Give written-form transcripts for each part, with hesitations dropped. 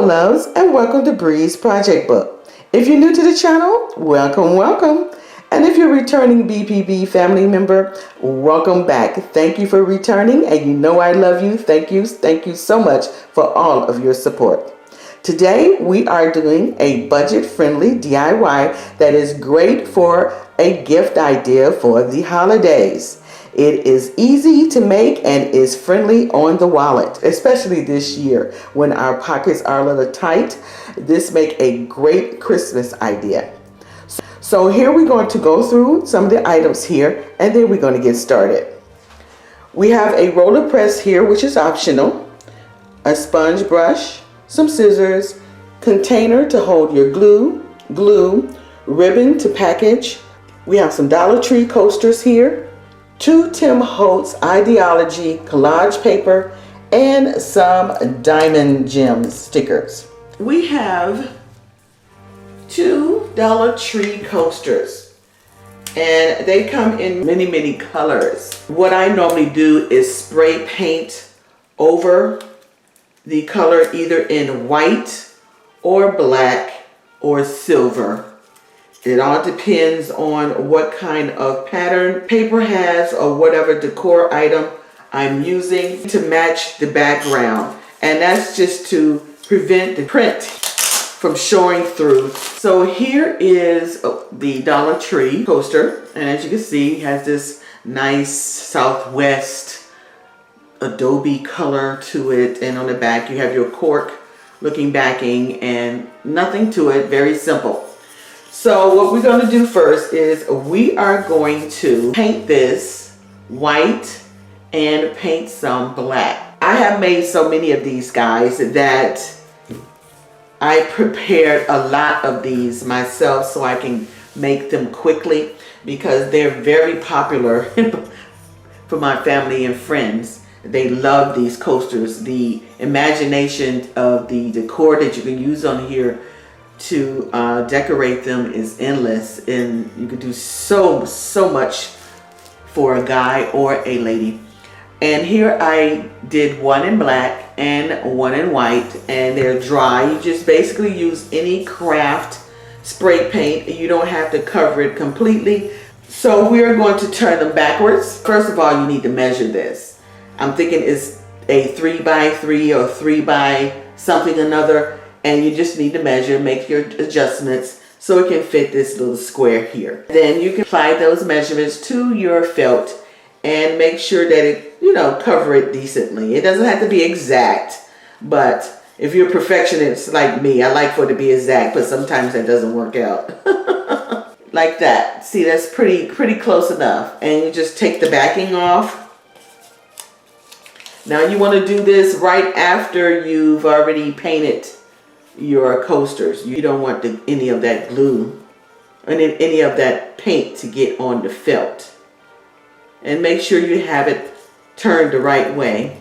Hello loves, and welcome to Bree's Project Book. If you're new to the channel, welcome. And if you're a returning BPB family member, welcome back. Thank you for returning, and you know I love you. Thank you so much for all of your support. Today we are doing a budget-friendly DIY that is great for a gift idea for the holidays. It is easy to make and is friendly on the wallet, especially this year when our pockets are a little tight. This makes a great Christmas idea. So here we're going to go through some of the items here, and then we're going to get started. We have a roller press here, which is optional, a sponge brush, some scissors, container to hold your glue, ribbon to package. We have some Dollar Tree coasters here, 2 Tim Holtz Ideology collage paper, and some Diamond Gems stickers. We have 2 Dollar Tree coasters, and they come in many colors. What I normally do is spray paint over the color either in white or black or silver. It all depends on what kind of pattern paper has or whatever decor item I'm using to match the background. And that's just to prevent the print from showing through. So here is the Dollar Tree coaster. And as you can see, it has this nice Southwest adobe color to it. And on the back, you have your cork looking backing and nothing to it, very simple. So what we're going to do first is we are going to paint this white and paint some black. I have made so many of these guys that I prepared a lot of these myself so I can make them quickly because they're very popular for my family and friends. They love these coasters. The imagination of the decor that you can use on here to decorate them is endless, and you can do so much for a guy or a lady. And here I did one in black and one in white, and they're dry. You just basically use any craft spray paint. You don't have to cover it completely. So we're going to turn them backwards. First of all, you need to measure this. I'm thinking it's a 3x3 or 3 by something another. And you just need to measure, make your adjustments so it can fit this little square here. Then you can apply those measurements to your felt and make sure that it, cover it decently. It doesn't have to be exact, but if you're a perfectionist like me, I like for it to be exact, but sometimes that doesn't work out. Like that. See, that's pretty close enough. And you just take the backing off. Now you want to do this right after you've already painted your coasters. You don't want any of that glue and any of that paint to get on the felt. And make sure you have it turned the right way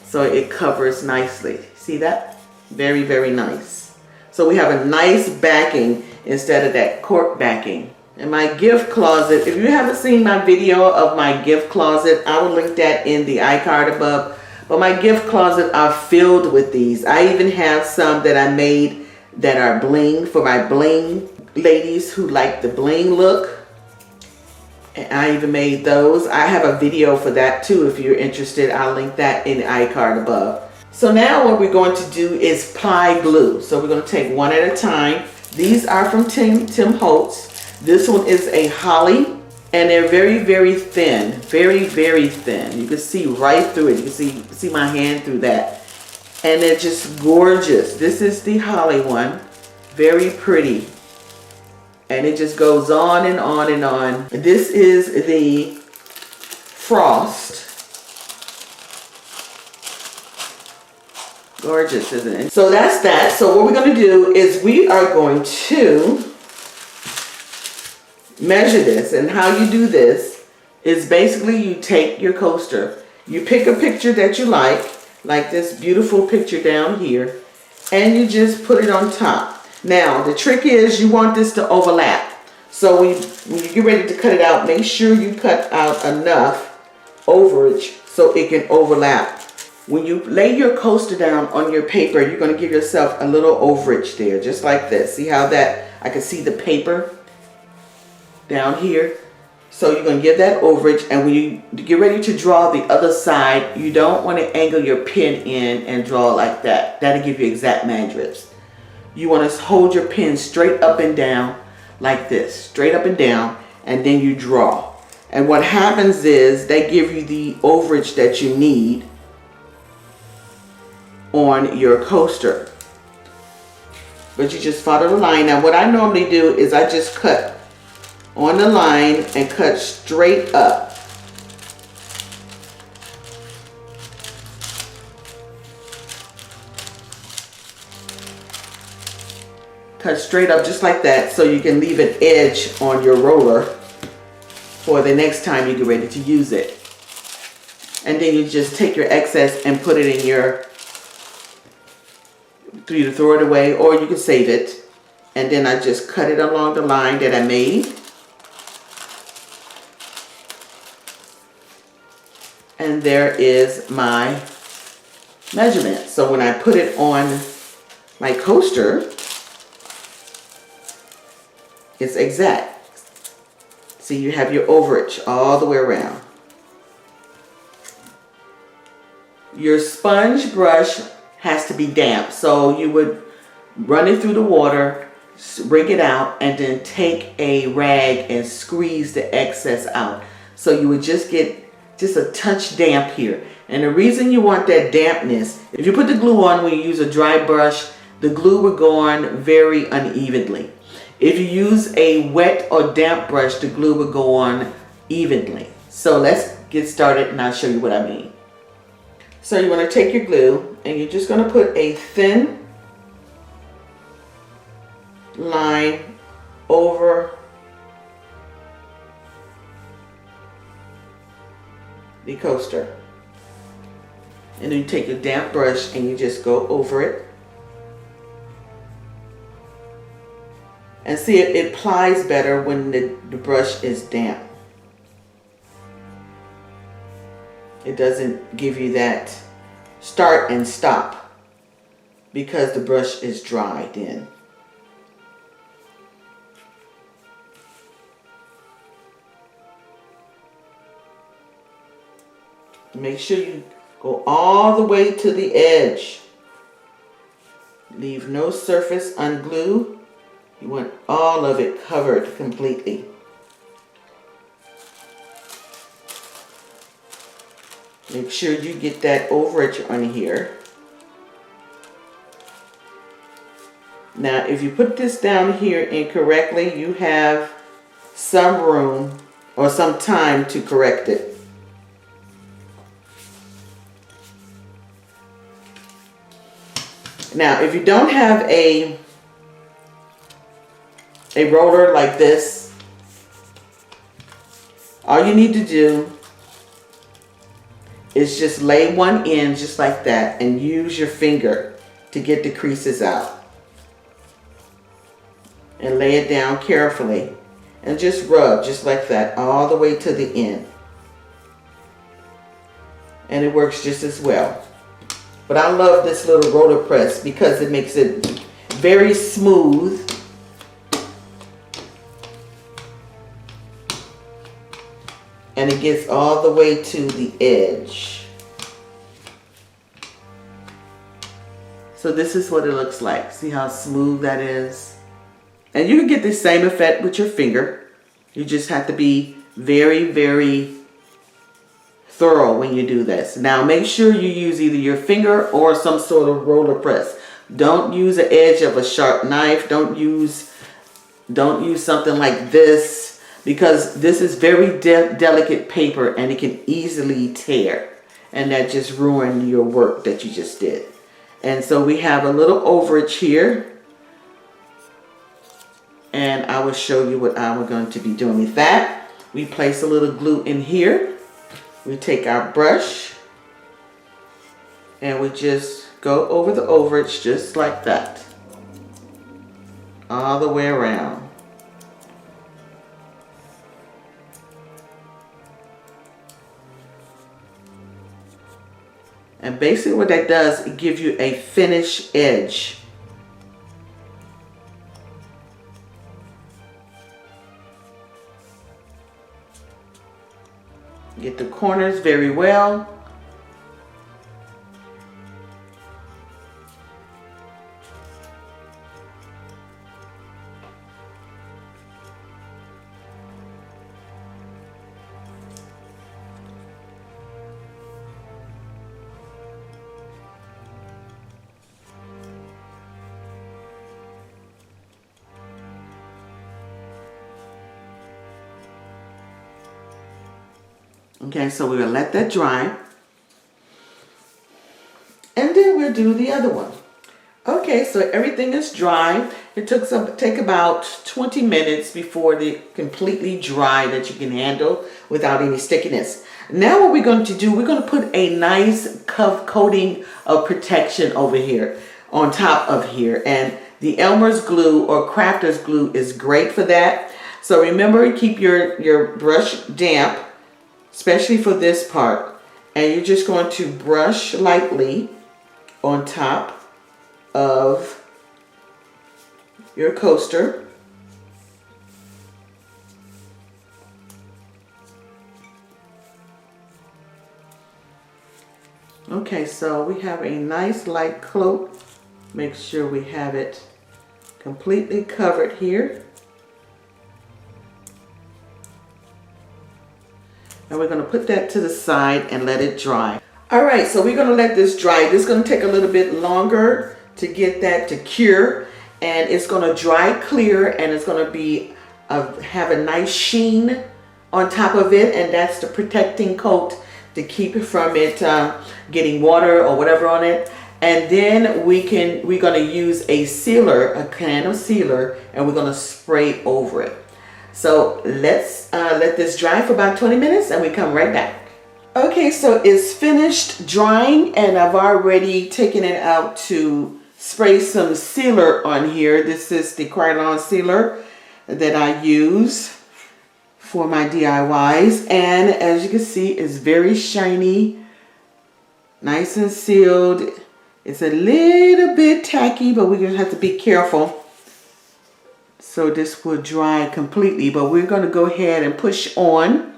so it covers nicely. See that? Very nice. So we have a nice backing instead of that cork backing. And my gift closet, if you haven't seen my video of my gift closet, I will link that in the iCard above. But my gift closet are filled with these. I even have some that I made that are bling for my bling ladies who like the bling look. And I even made those. I have a video for that too if you're interested. I'll link that in the iCard above. So now what we're going to do is apply glue. So we're going to take one at a time. These are from Tim Holtz. This one is a holly. And they're very thin, very thin. You can see right through it. You can see my hand through that. And they're just gorgeous. This is the holly one. Very pretty. And it just goes on and on and on. This is the frost. Gorgeous, isn't it? So that's that. So what we're going to do is we are going to measure this. And how you do this is basically you take your coaster, you pick a picture that you like this beautiful picture down here, and you just put it on top. Now the trick is you want this to overlap. So when you get ready to cut it out, make sure you cut out enough overage so it can overlap. When you lay your coaster down on your paper, you're going to give yourself a little overage there, just like this. See how that, I can see the paper down here. So you're going to give that overage, and when you get ready to draw the other side, you don't want to angle your pen in and draw like that. That'll give you exact mandrifts. You want to hold your pen straight up and down like this, straight up and down, and then you draw. And what happens is they give you the overage that you need on your coaster. But you just follow the line. Now what I normally do is I just cut on the line and cut straight up. Cut straight up just like that, so you can leave an edge on your roller for the next time you get ready to use it. And then you just take your excess and put it in your, either throw it away or you can save it. And then I just cut it along the line that I made. And there is my measurement. So when I put it on my coaster, it's exact. See, you have your overage all the way around. Your sponge brush has to be damp, so you would run it through the water, wring it out, and then take a rag and squeeze the excess out. So you would just get just a touch damp here. And the reason you want that dampness, if you put the glue on when you use a dry brush, the glue will go on very unevenly. If you use a wet or damp brush, the glue will go on evenly. So let's get started and I'll show you what I mean. So you want to take your glue and you're just going to put a thin line over the coaster. And then you take your damp brush and you just go over it. And see, it plies better when the brush is damp. It doesn't give you that start and stop because the brush is dry then. Make sure you go all the way to the edge. Leave no surface unglued. You want all of it covered completely. Make sure you get that overage on here. Now, if you put this down here incorrectly, you have some room or some time to correct it. Now, if you don't have a roller like this, all you need to do is just lay one end just like that and use your finger to get the creases out. And lay it down carefully and just rub just like that all the way to the end. And it works just as well. But I love this little roller press because it makes it very smooth. And it gets all the way to the edge. So this is what it looks like. See how smooth that is? And you can get the same effect with your finger. You just have to be very, very thorough when you do this. Now make sure you use either your finger or some sort of roller press. Don't use the edge of a sharp knife. Don't use something like this, because this is very delicate paper and it can easily tear, and that just ruined your work that you just did. And so we have a little overage here, and I will show you what I'm going to be doing with that. We place a little glue in here. We take our brush and we just go over the overage just like that, all the way around. And basically what that does, it gives you a finished edge. Get the corners very well. Okay, so we're gonna let that dry. And then we'll do the other one. Okay, so everything is dry. It take about 20 minutes before they're completely dry that you can handle without any stickiness. Now what we're going to do, we're going to put a nice coating of protection over here on top of here. And the Elmer's glue or crafter's glue is great for that. So remember, keep your brush damp, especially for this part. And you're just going to brush lightly on top of your coaster. Okay, so we have a nice light coat. Make sure we have it completely covered here. And we're going to put that to the side and let it dry. All right, so we're going to let this dry. This is going to take a little bit longer to get that to cure, and it's going to dry clear, and it's going to be have a nice sheen on top of it, and that's the protecting coat to keep it from it getting water or whatever on it. And then we're going to use a sealer, a can of sealer, and we're going to spray over it. So let's let this dry for about 20 minutes and we come right back. Okay, so it's finished drying, and I've already taken it out to spray some sealer on here. This is the Krylon sealer that I use for my DIYs. And as you can see, it's very shiny, nice and sealed. It's a little bit tacky, but we're gonna have to be careful. So this will dry completely, but we're gonna go ahead and push on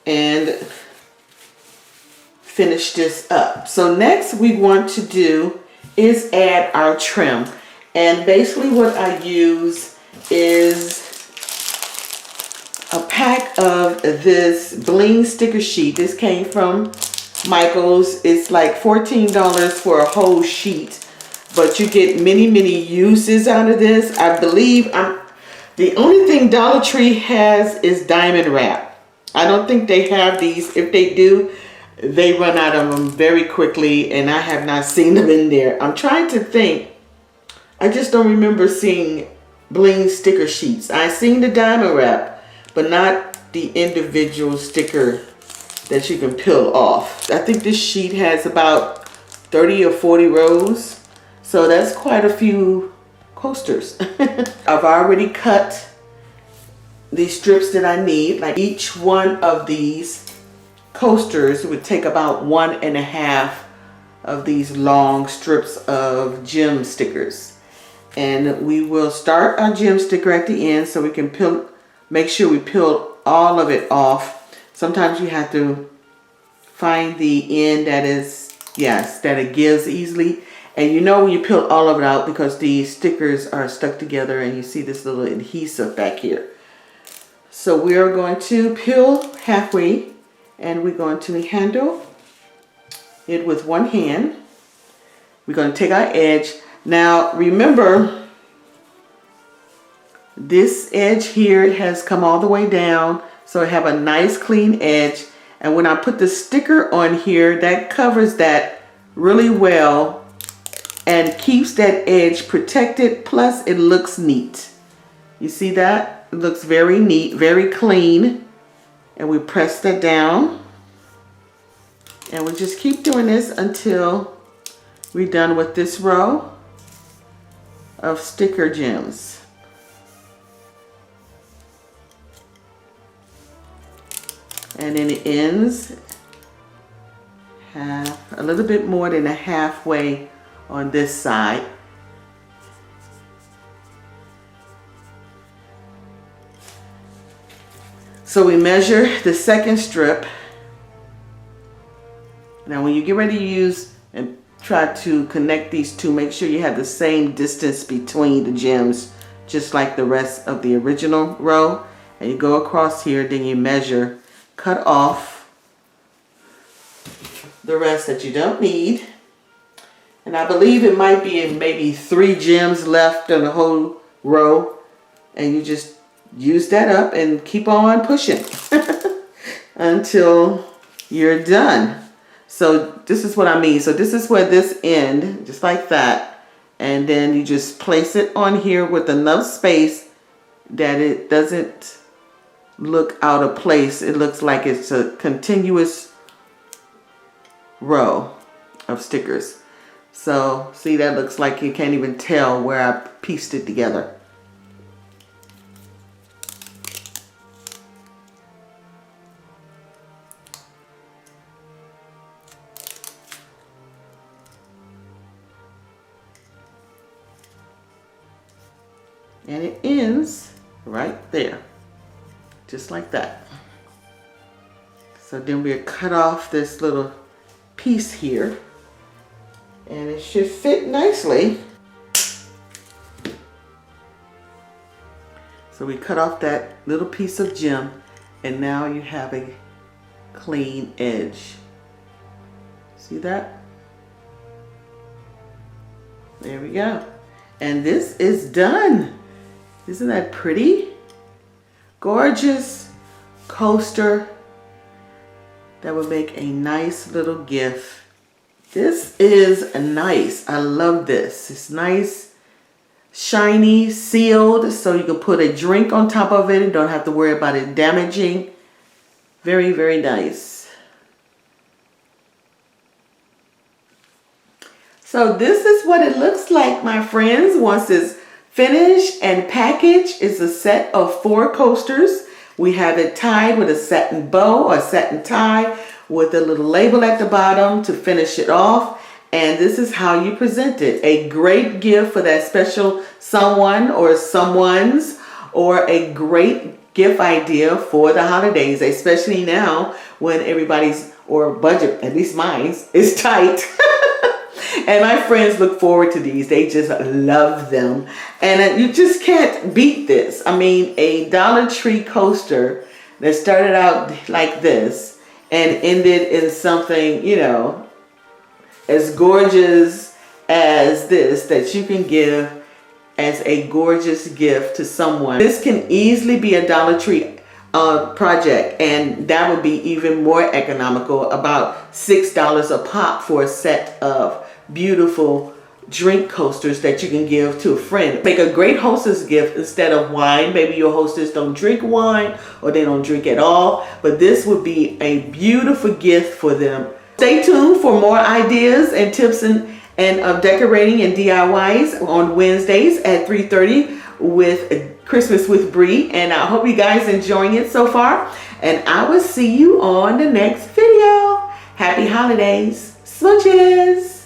and finish this up. So next we want to do is add our trim. And basically what I use is a pack of this bling sticker sheet. This came from Michael's. It's like $14 for a whole sheet, but you get many uses out of this. I believe the only thing Dollar Tree has is diamond wrap. I don't think they have these. If they do, they run out of them very quickly, and I have not seen them in there. I'm trying to think. I just don't remember seeing bling sticker sheets. I've seen the diamond wrap, but not the individual sticker that you can peel off. I think this sheet has about 30 or 40 rows. So that's quite a few coasters. I've already cut the strips that I need. Like each one of these coasters would take about 1.5 of these long strips of gem stickers. And we will start our gem sticker at the end so we can make sure we peel all of it off. Sometimes you have to find the end that it gives easily. And you know when you peel all of it out because the stickers are stuck together, and you see this little adhesive back here. So we are going to peel halfway, and we're going to handle it with one hand. We're going to take our edge. Now remember, this edge here has come all the way down, so I have a nice clean edge. And when I put the sticker on here, that covers that really well and keeps that edge protected, plus it looks neat. You see that? It looks very neat, very clean. And we press that down. And we just keep doing this until we're done with this row of sticker gems. And then the ends a little bit more than a halfway on this side. So we measure the second strip. Now when you get ready to use and try to connect these two, make sure you have the same distance between the gems, just like the rest of the original row. And you go across here, then you measure, cut off the rest that you don't need. And I believe it might be maybe 3 gems left in the whole row. And you just use that up and keep on pushing until you're done. So this is what I mean. So this is where this end, just like that. And then you just place it on here with enough space that it doesn't look out of place. It looks like it's a continuous row of stickers. So see, that looks like you can't even tell where I pieced it together. And it ends right there, just like that. So then we'll cut off this little piece here, and it should fit nicely. So we cut off that little piece of gem, and now you have a clean edge. See that? There we go. And this is done. Isn't that pretty? Gorgeous coaster that would make a nice little gift. This is nice. I love this. It's nice, shiny, sealed, so you can put a drink on top of it and don't have to worry about it damaging. Very, very nice. So this is what it looks like, my friends, once it's finished and packaged. Is a set of 4 coasters. We have it tied with a satin bow or satin tie with a little label at the bottom to finish it off. And this is how you present it. A great gift for that special someone or someone's, or a great gift idea for the holidays, especially now when everybody's, or budget, at least mine, is tight. And my friends look forward to these. They just love them. And you just can't beat this. I mean, a Dollar Tree coaster that started out like this and ended in something, you know, as gorgeous as this, that you can give as a gorgeous gift to someone. This can easily be a Dollar Tree project, and that would be even more economical, about $6 a pop for a set of beautiful drink coasters that you can give to a friend. Make a great hostess gift instead of wine. Maybe your hostess don't drink wine or they don't drink at all, but this would be a beautiful gift for them. Stay tuned for more ideas and tips and decorating and DIYs on Wednesdays at 3:30 with Christmas with Bree. And I hope you guys enjoying it so far, and I will see you on the next video. Happy holidays. Smooches.